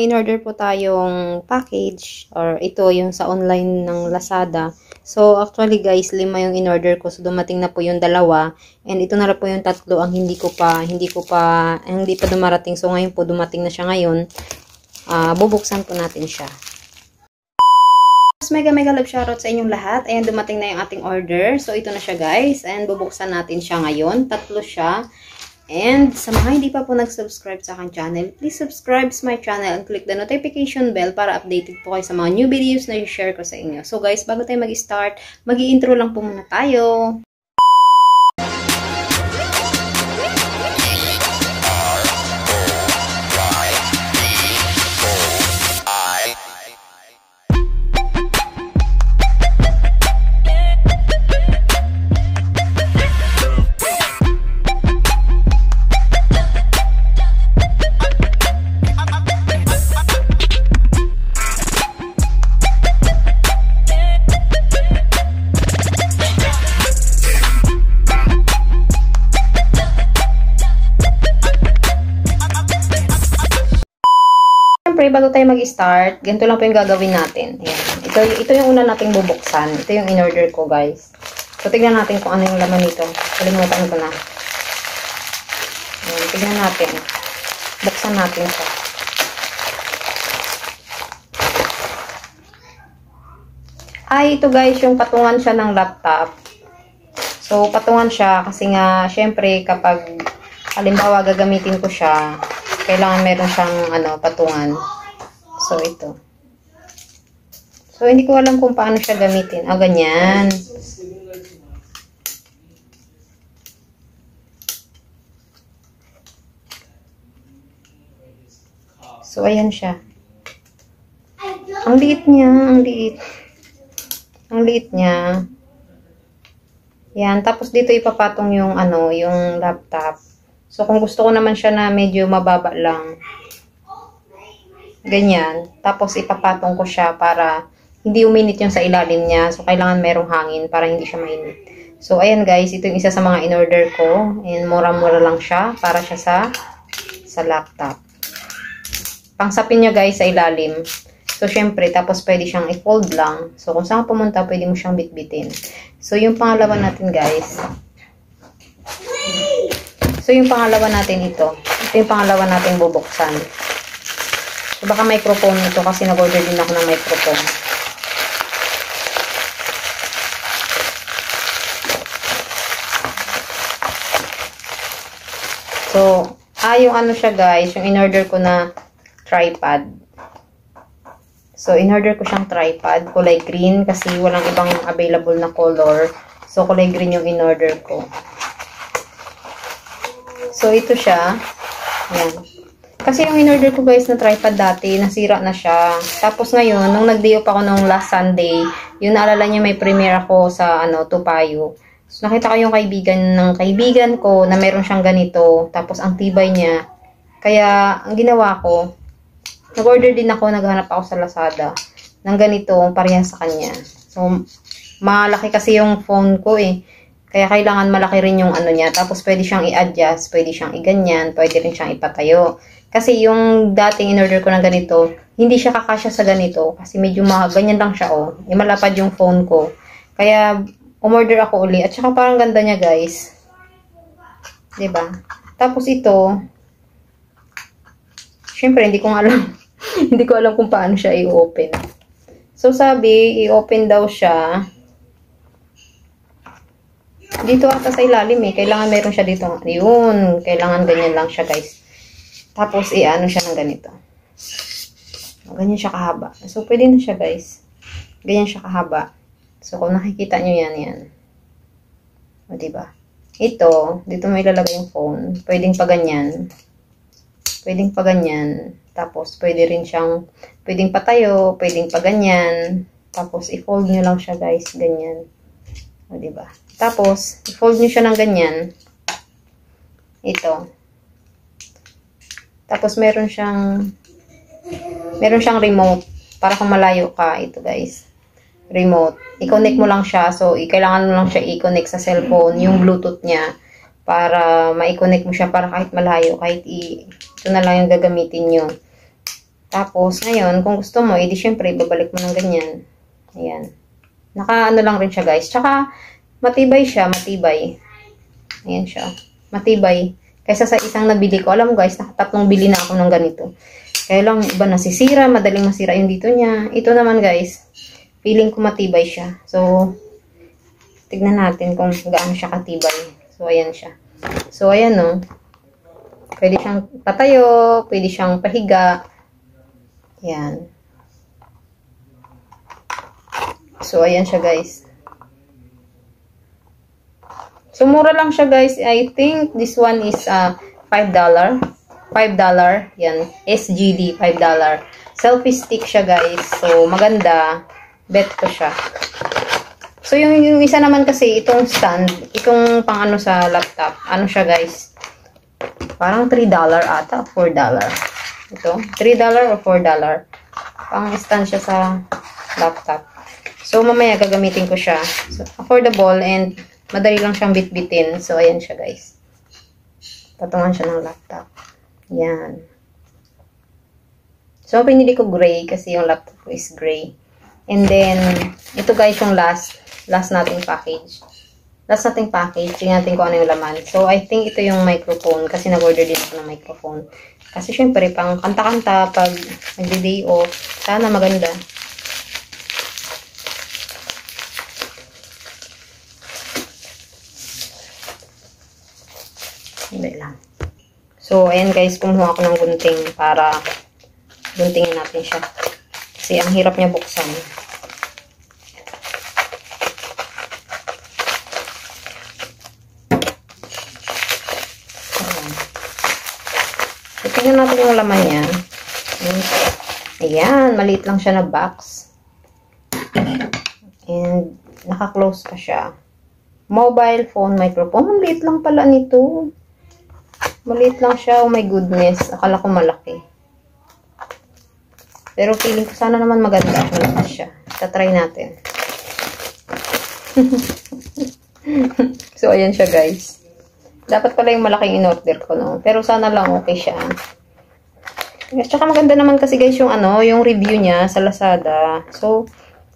In-order po tayong package or ito yung sa online ng Lazada. So, actually guys, 5 yung in-order ko. So, dumating na po yung 2. And ito na po yung 3 ang hindi pa dumarating. So, ngayon po dumating na siya ngayon. Bubuksan po natin siya. Mega love shoutout sa inyong lahat. Ayan, dumating na yung ating order. So, ito na siya guys. And bubuksan natin siya ngayon. 3 siya. And sa mga hindi pa po nag-subscribe sa aking channel, please subscribe sa my channel and click the notification bell para updated po kayo sa mga new videos na i-share ko sa inyo. So guys, bago tayo mag-start, mag-i-intro lang po muna tayo. Siyempre, bago tayo mag-start, ganito lang po yung gagawin natin. Ayan. Ito yung una nating bubuksan. Ito yung in-order ko, guys. So, tignan natin kung ano yung laman nito. Kalimutan ko na. Ayan, tignan natin. Buksan natin siya. Ito guys, yung patungan siya ng laptop. So, patungan siya kasi nga, syempre, kapag halimbawa gagamitin ko siya, kailangan meron siyang patungan. So, ito. So, hindi ko alam kung paano siya gamitin. Ganyan. So, ayan siya. Ang liit niya. Ang liit. Ang liit niya. Yan. Tapos, dito ipapatong yung, yung laptop. So, kung gusto ko naman siya na medyo mababa lang, ganyan. Tapos, ipapatong ko siya para hindi uminit yung sa ilalim niya. So, kailangan merong hangin para hindi siya mainit. So, ayan guys. Ito yung isa sa mga in-order ko. And mura-mura lang siya para siya sa laptop. Pangsapin niya guys sa ilalim. So, syempre, tapos pwede siyang i-fold lang. So, kung saan pumunta, pwede mo siyang bitbitin. So, yung pangalawa natin guys. So, yung pangalawa natin ito. Ito yung pangalawa natin bubuksan. So, baka microphone ito kasi nag-order din ako ng microphone. So, yung siya guys, yung in-order ko na tripod. So, in-order ko siyang tripod, kulay green kasi walang ibang available na color. So, kulay green yung in-order ko. So, ito siya. Ayan. Kasi yung in-order ko guys na tripod dati, nasira na siya. Tapos ngayon, nung nag-day off ako nung last Sunday, yung naalala niya may premiere ako sa Topayo. So, nakita ko yung kaibigan ko na meron siyang ganito. Tapos, ang tibay niya. Kaya, ang ginawa ko, nag-order din ako, naghanap ako sa Lazada ng ganito, parehas sa kanya. So, malaki kasi yung phone ko eh. Kaya kailangan malaki rin yung niya. Tapos pwede siyang i-adjust, pwede siyang i-ganyan, pwede rin siyang ipatayo. Kasi yung dating in-order ko na ganito, hindi siya kakasya sa ganito. Kasi medyo ganyan lang siya malapad yung phone ko. Kaya umorder ako uli. At saka parang ganda niya guys. 'Di ba? Tapos ito, syempre hindi ko alam. Hindi ko alam kung paano siya i-open. So sabi, i-open daw siya dito ata sa ilalim eh. Kailangan meron siya dito. Yun. Kailangan ganyan lang siya guys. Tapos siya ng ganito. Ganyan siya kahaba. So pwede na siya guys. Ganyan siya kahaba. So kung nakikita nyo yan. O diba? Ito, dito mo ilalagay yung phone. Pwedeng pa ganyan. Pwedeng pa ganyan. Tapos pwede rin siyang, pwedeng patayo, pwedeng pa ganyan. Tapos i-fold nyo lang siya guys. Ganyan. O diba? Tapos, i-fold nyo siya ng ganyan. Ito. Tapos, meron siyang remote. Para kung malayo ka. Ito, guys. Remote. I-connect mo lang siya. So, kailangan mo lang siya i-connect sa cellphone. Yung Bluetooth niya. Para ma-connect mo siya para kahit malayo. Ito na lang yung gagamitin nyo. Tapos, ngayon, kung gusto mo, edi syempre, babalik mo ng ganyan. Ayan. Naka-ano lang rin siya, guys. Tsaka, matibay siya, matibay. Ayan siya. Matibay. Kaysa sa isang nabili ko. Alam mo, guys, nakatatlong bili na ako ng ganito. Kaya lang, iba nasisira, madaling masira yung dito niya. Ito naman, guys, feeling ko matibay siya. So, tignan natin kung gaano siya katibay. So, ayan siya. So, ayan, no. Pwede siyang patayo, pwede siyang pahiga. Yan. So, ayan siya, guys. So, mura lang siya, guys. I think this one is $5. $5. Yan. SGD, $5. Selfie stick siya, guys. So, maganda. Bet ko siya. So, yung isa naman kasi, itong stand, itong pang ano sa laptop. Ano siya, guys? Parang $3 ata, $4. Ito, $3 or $4. Pang stand siya sa laptop. So, mamaya gagamitin ko siya. So, affordable and madali lang siyang bitbitin. So, ayan siya, guys. Patungan siya ng laptop. Yan. So, pinili ko gray kasi yung laptop ko is gray. And then, ito guys yung last nating package. Last nating package. Tingnan natin kung ano yung laman. So, I think ito yung microphone kasi nag-order din ako ng microphone. Kasi syempre, pang kanta-kanta, pag nag-day off, sana maganda. Hindi lang. So, ayan guys, kumuha ako ng gunting para guntingin natin siya. Kasi ang hirap niya buksan. Tingnan natin yung laman niya. Ayan, maliit lang siya na box. And, naka-close pa siya. Mobile phone, microphone. Maliit lang pala nito. Maliit lang siya. Oh my goodness. Akala ko malaki. Pero feeling ko sana naman maganda. Malaki siya. Tatry natin. So, ayan siya guys. Dapat pala yung malaking in-order ko, no? Pero sana lang okay siya. At saka maganda naman kasi guys yung ano, yung review niya sa Lazada. So,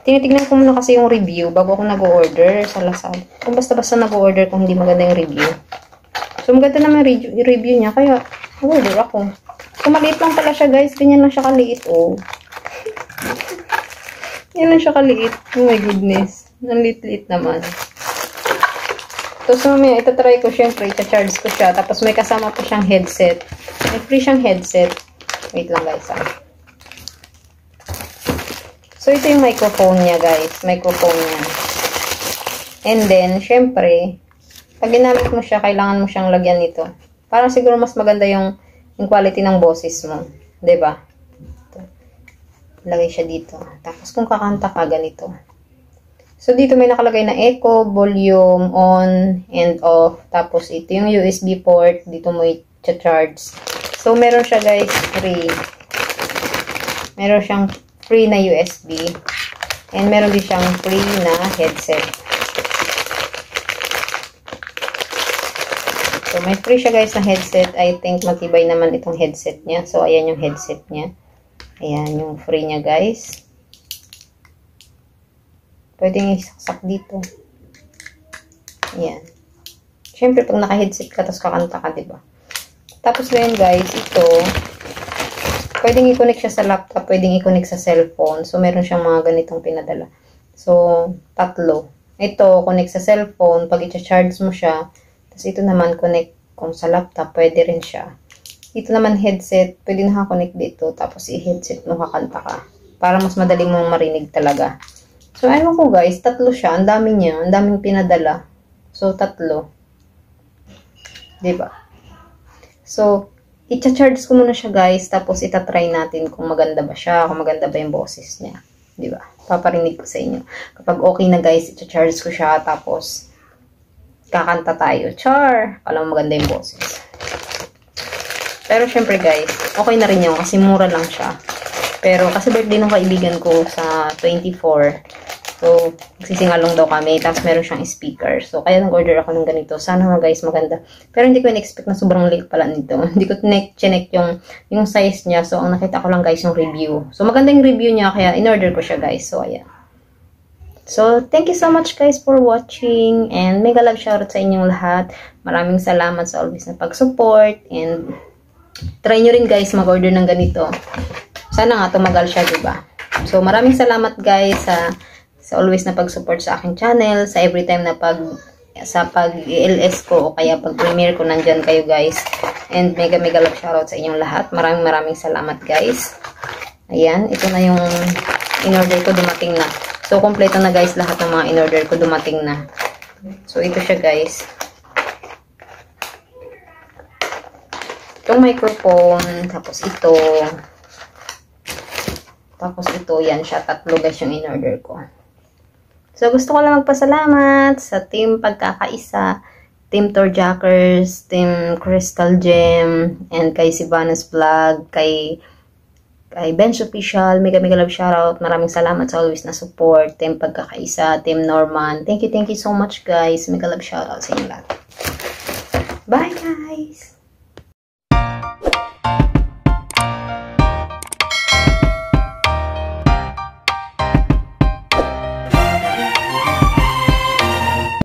tinitignan ko muna kasi yung review bago ako nag-order sa Lazada. Kung basta-basta nag-order kung hindi maganda yung review. So, maganda naman yung review niya. Kaya, nag-order ako. So, maliit lang pala siya guys. Ganyan lang siya kaliit, oh. Yan lang siya kaliit. Oh my goodness. Ang liit-liit naman. Tapos mamaya, itatry ko syempre, ita-charge ko siya. Tapos may kasama pa siyang headset. May free siyang headset. Wait lang guys, ah. So, ito yung microphone niya guys. Microphone niya. And then, syempre, pag ginamit mo siya, kailangan mo siyang lagyan nito. Para siguro mas maganda yung quality ng boses mo. 'Di ba? Lagay siya dito. Tapos kung kakanta ka, ganito. So, dito may nakalagay na echo, volume, on, and off. Tapos, ito yung USB port. Dito mo i-charge. So, meron siya guys, free. Meron siyang free na USB. And meron din siyang free na headset. So, may free siya guys na headset. I think matibay naman itong headset niya. So, ayan yung headset niya. Ayan yung free niya guys. Pwedeng isaksak dito. Ayan. Siyempre, pag naka-headset ka, tapos kakanta ka, diba? Tapos ngayon guys, ito, pwedeng i-connect siya sa laptop, pwedeng i-connect sa cellphone. So, meron siyang mga ganitong pinadala. So, tatlo. Ito, connect sa cellphone. Pag i-charge mo siya, tapos ito naman, connect kung sa laptop, pwede rin siya. Ito naman, headset, pwede naka-connect dito. Tapos, i-headset mo, kakanta ka. Para mas madali mong marinig talaga. So, ayun ko guys, tatlo siya. Ang dami niya. Ang daming pinadala. So, tatlo. Diba? So, i-charge ko muna siya guys. Tapos, itatry natin kung maganda ba siya. Kung maganda ba yung boses niya. Diba? Paparinig ko sa inyo. Kapag okay na guys, i-charge ko siya. Tapos, kakanta tayo. Char! Alam mo maganda yung boses. Pero, syempre guys, okay na rin yun. Kasi mura lang siya. Pero, kasi birthday ng kaibigan ko sa 24. So, magsisingalong daw kami. Tapos, meron siyang speaker. So, kaya nag-order ako ng ganito. Sana nga guys, maganda. Pero hindi ko in-expect na sobrang liit pala nito. Hindi ko chinek yung size niya. So, ang nakita ko lang guys yung review. So, maganda yung review niya. Kaya, in-order ko siya guys. So, ayan. So, thank you so much guys for watching. And mega love shoutout sa inyong lahat. Maraming salamat sa always na pag-support. And, try nyo rin guys mag-order ng ganito. Sana nga tumagal siya, diba? So, maraming salamat guys sa always na pag-support sa aking channel, sa every time na pag-LS ko o kaya pag-premiere ko, nandyan kayo guys. And mega love shoutout sa inyong lahat. Maraming salamat guys. Ayan, ito na yung in-order ko, dumating na. So, kompleto na guys lahat ng mga in-order ko, dumating na. So, ito siya guys. Itong microphone, tapos ito. Tapos ito, yan siya. 3 guys yung in-order ko. So, gusto ko lang magpasalamat sa Team Pagkakaisa, Team Torjackers, Team Crystal Gem, and kay Sivanas Vlog, kay Bench Official, mega love shoutout. Maraming salamat sa always na support. Team Pagkakaisa, Team Norman. Thank you so much guys. Mega love shoutout sa inyo lahat. Bye guys!